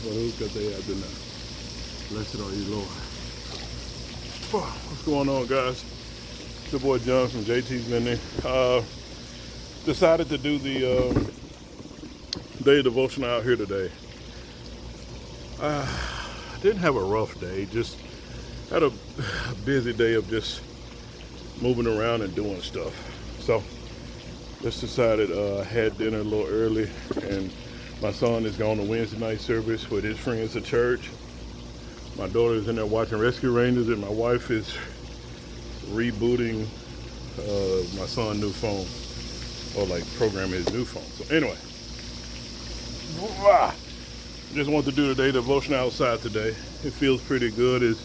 Blessed are you, Lord. What's going on, guys? It's your boy John from JT's Mini. Decided to do the day devotion out here today. Didn't have a rough day, just had a busy day of just moving around and doing stuff. So just decided I had dinner a little early, and my son is going to Wednesday night service with his friends at church. My daughter is in there watching Rescue Rangers, and my wife is rebooting my son's new phone, or like programming his new phone. So anyway, just want to do the day devotion outside today. It feels pretty good. It's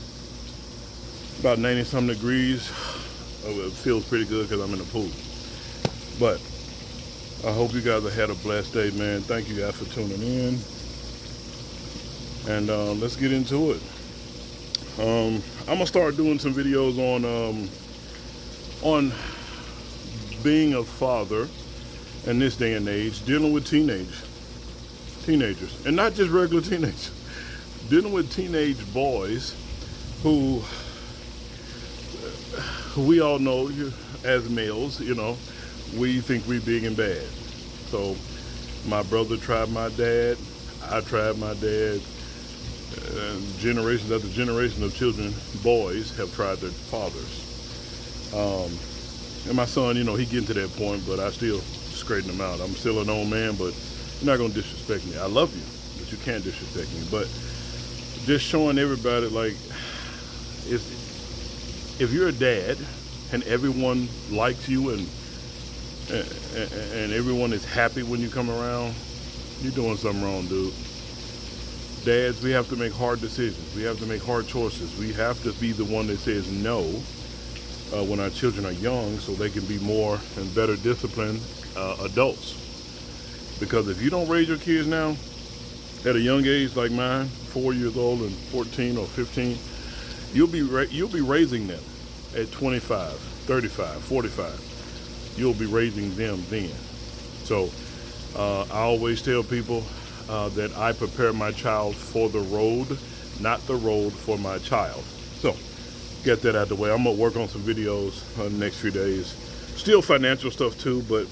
about 90 some degrees. It feels pretty good because I'm in the pool. But I hope you guys have had a blessed day, man. Thank you guys for tuning in. And let's get into it. I'm gonna start doing some videos on being a father in this day and age, dealing with teenagers, and not just regular teenagers, dealing with teenage boys who we all know as males, you know, we think we big and bad. So my brother tried my dad, I tried my dad, and generations after generation of children, boys, have tried their fathers. And my son, you know, he getting to that point, but I still straighten him out. I'm still an old man, but you're not gonna disrespect me. I love you, but you can't disrespect me. But just showing everybody, like, if you're a dad and everyone likes you and everyone is happy when you come around, you're doing something wrong, dude. Dads, we have to make hard decisions. We have to make hard choices. We have to be the one that says no when our children are young, so they can be more and better disciplined adults. Because if you don't raise your kids now at a young age like mine, 4 years old and 14 or 15, you'll be raising them at 25, 35, 45. You'll be raising them then. So I always tell people that I prepare my child for the road, not the road for my child. So get that out of the way. I'm gonna work on some videos in the next few days. Still financial stuff too, but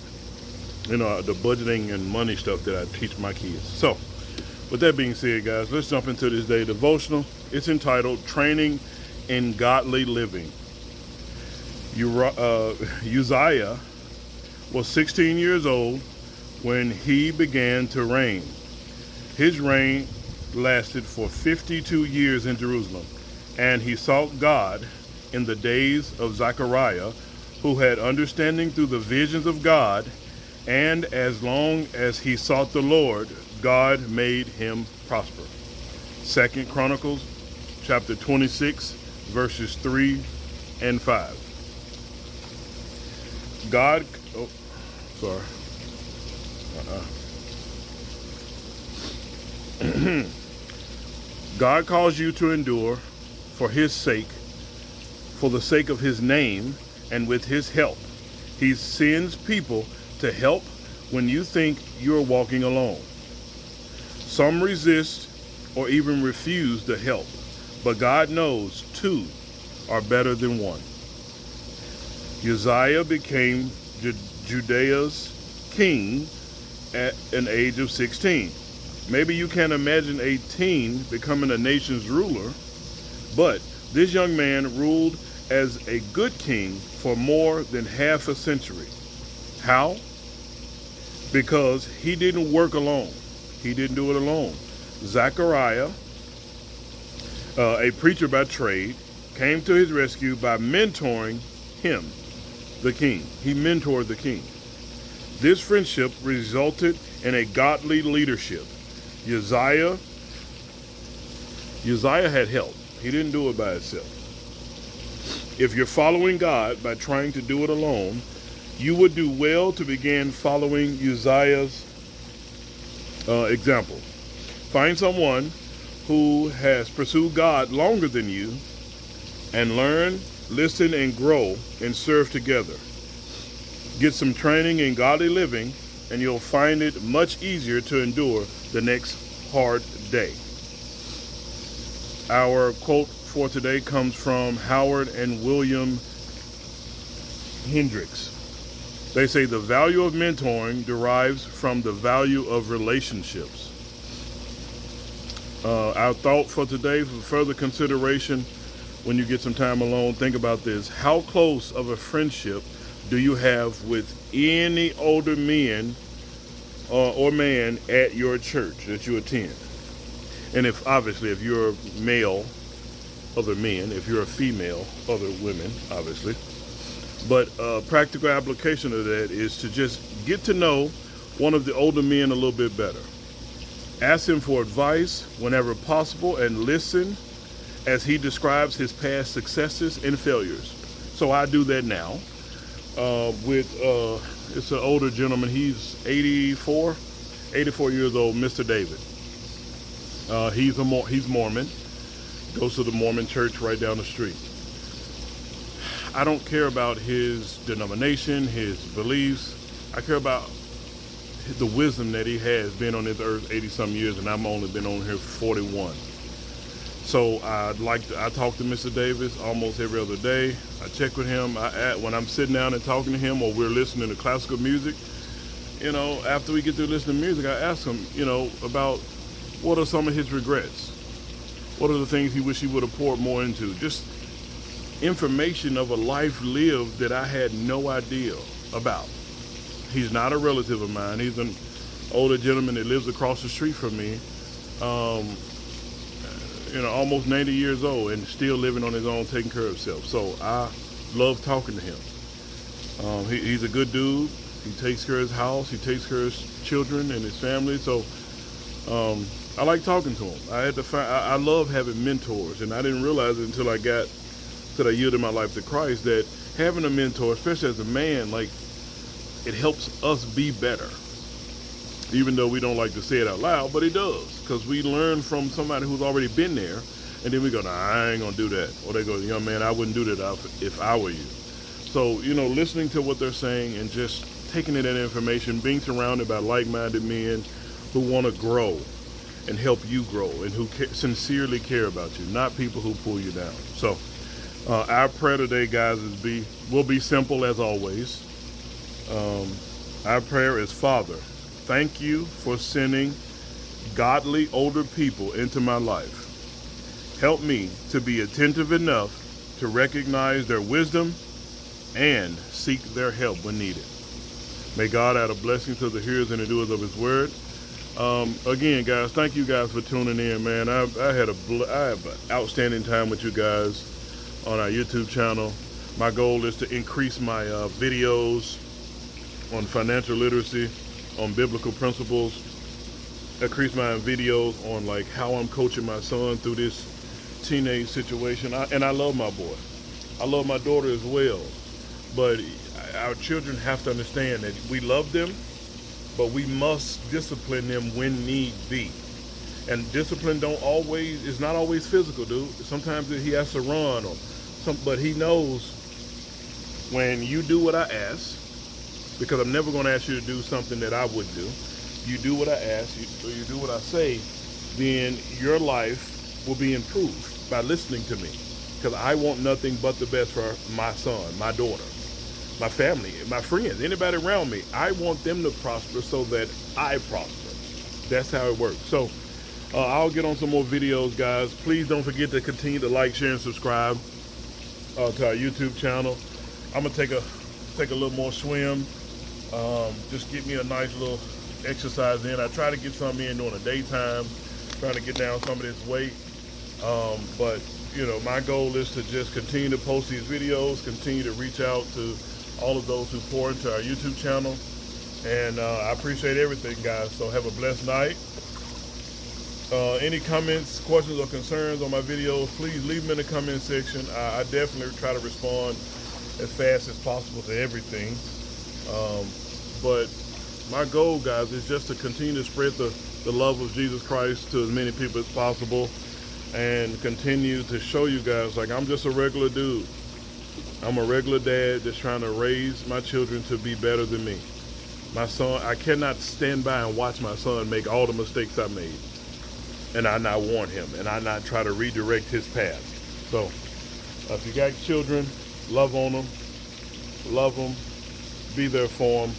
you know, the budgeting and money stuff that I teach my kids. So with that being said, guys, let's jump into this day devotional. It's entitled Training in Godly Living. Uzziah was 16 years old when he began to reign. His reign lasted for 52 years in Jerusalem, and he sought God in the days of Zechariah, who had understanding through the visions of God, and as long as he sought the Lord, God made him prosper. 2 Chronicles chapter 26, verses 3 and 5. God calls you to endure for his sake, for the sake of his name, and with his help. He sends people to help when you think you're walking alone. Some resist or even refuse the help, but God knows two are better than one. Uzziah became Judea's king at an age of 16. Maybe you can't imagine a teen becoming a nation's ruler, but this young man ruled as a good king for more than half a century. How? Because he didn't work alone. He didn't do it alone. Zechariah, a preacher by trade, came to his rescue by mentoring him, the king. He mentored the king. This friendship resulted in a godly leadership. Uzziah had help. He didn't do it by himself. If you're following God by trying to do it alone, you would do well to begin following Uzziah's example. Find someone who has pursued God longer than you and learn, listen, and grow and serve together. Get some training in godly living, and you'll find it much easier to endure the next hard day. Our quote for today comes from Howard and William Hendricks. They say the value of mentoring derives from the value of relationships. Our thought for today, for further consideration, when you get some time alone, think about this. How close of a friendship do you have with any older men or man at your church that you attend? And if you're a male, other men; if you're a female, other women, obviously. But practical application of that is to just get to know one of the older men a little bit better. Ask him for advice whenever possible and listen as he describes his past successes and failures. So I do that now it's an older gentleman. He's 84 years old, Mr. David. He's Mormon, goes to the Mormon church right down the street. I don't care about his denomination, his beliefs. I care about the wisdom that he has been on this earth 80-some years, and I've only been on here 41. So I talk to Mr. Davis almost every other day. I check with him. When I'm sitting down and talking to him, or we're listening to classical music, after we get through listening to music, I ask him, about what are some of his regrets? What are the things he wish he would have poured more into? Just information of a life lived that I had no idea about. He's not a relative of mine. He's an older gentleman that lives across the street from me, almost 90 years old and still living on his own, taking care of himself. So I love talking to him. He's a good dude. He takes care of his house. He takes care of his children and his family. So I like talking to him. I love having mentors, and I didn't realize it until I yielded my life to Christ, that having a mentor, especially as a man, it helps us be better. Even though we don't like to say it out loud, but it does, because we learn from somebody who's already been there, and then we go, nah, I ain't gonna do that. Or they go, young man, I wouldn't do that if I were you. So, listening to what they're saying and just taking in that information, being surrounded by like-minded men who want to grow and help you grow, and who sincerely care about you, not people who pull you down. So our prayer today, guys, will be simple as always. Our prayer is, Father, thank you for sending godly older people into my life. Help me to be attentive enough to recognize their wisdom and seek their help when needed. May God add a blessing to the hearers and the doers of his word. Again, guys, thank you guys for tuning in, man. I have an outstanding time with you guys on our YouTube channel. My goal is to increase my videos on financial literacy, on biblical principles, increase my videos on how I'm coaching my son through this teenage situation. And I love my boy. I love my daughter as well. But our children have to understand that we love them, but we must discipline them when need be. And discipline is not always physical, dude. Sometimes he has to run but he knows when you do what I ask, because I'm never going to ask you to do something that I would do. You do what I ask, you do what I say, then your life will be improved by listening to me. Because I want nothing but the best for my son, my daughter, my family, my friends, anybody around me. I want them to prosper so that I prosper. That's how it works. So I'll get on some more videos, guys. Please don't forget to continue to like, share, and subscribe to our YouTube channel. I'm gonna take a little more swim. Just get me a nice little exercise in. I try to get some in during the daytime, trying to get down some of this weight. But my goal is to just continue to post these videos, continue to reach out to all of those who pour into our YouTube channel. And I appreciate everything, guys. So have a blessed night. Any comments, questions, or concerns on my videos, please leave them in the comment section. I definitely try to respond as fast as possible to everything. But my goal, guys, is just to continue to spread the love of Jesus Christ to as many people as possible, and continue to show you guys I'm just a regular dude. I'm a regular dad just trying to raise my children to be better than me. My son, I cannot stand by and watch my son make all the mistakes I made. and I not warn him, and I not try to redirect his path. So if you got children, love on them, be there for them,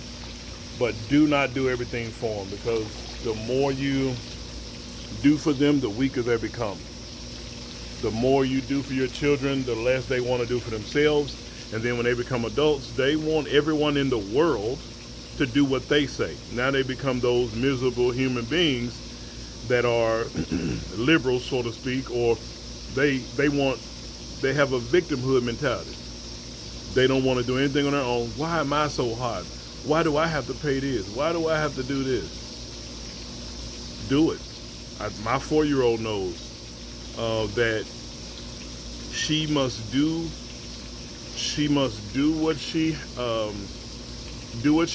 but do not do everything for them, because the more you do for them, the weaker they become. The more you do for your children, the less they want to do for themselves. And then when they become adults, they want everyone in the world to do what they say. Now they become those miserable human beings that are liberals, so to speak, or they have a victimhood mentality. They don't want to do anything on their own. Why am I so hard? Why do I have to pay this? Why do I have to do this? Do it. My 4-year-old knows that she must do what she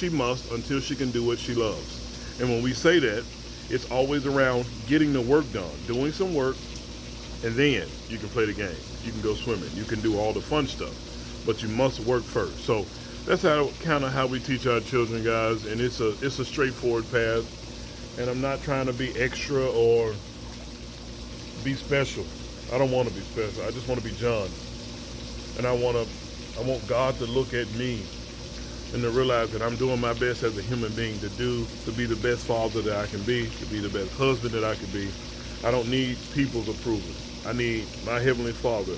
must until she can do what she loves. And when we say that, it's always around getting the work done, doing some work, and then you can play the game. You can go swimming. You can do all the fun stuff, but you must work first. So that's how we teach our children, guys. And it's a straightforward path. And I'm not trying to be extra or be special. I don't want to be special. I just want to be John. And I want God to look at me and to realize that I'm doing my best as a human being to be the best father that I can be, to be the best husband that I can be. I don't need people's approval. I need my Heavenly Father.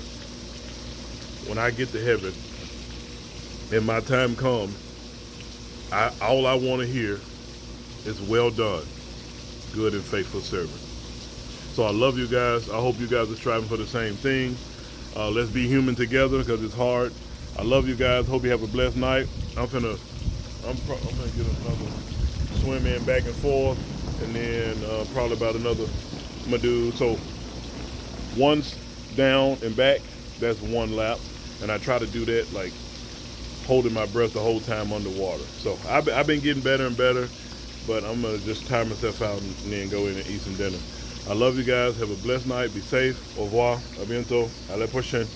When I get to heaven and my time comes, all I want to hear is, well done, good and faithful servant. So I love you guys. I hope you guys are striving for the same thing. Let's be human together, because it's hard. I love you guys. Hope you have a blessed night. I'm gonna get another swim in back and forth, and then probably about another. I'm gonna do so. Once down and back, that's 1 lap, and I try to do that like holding my breath the whole time underwater. So I've been getting better and better, but I'm gonna just tire myself out and then go in and eat some dinner. I love you guys. Have a blessed night. Be safe. Au revoir. A bientôt. À la prochaine.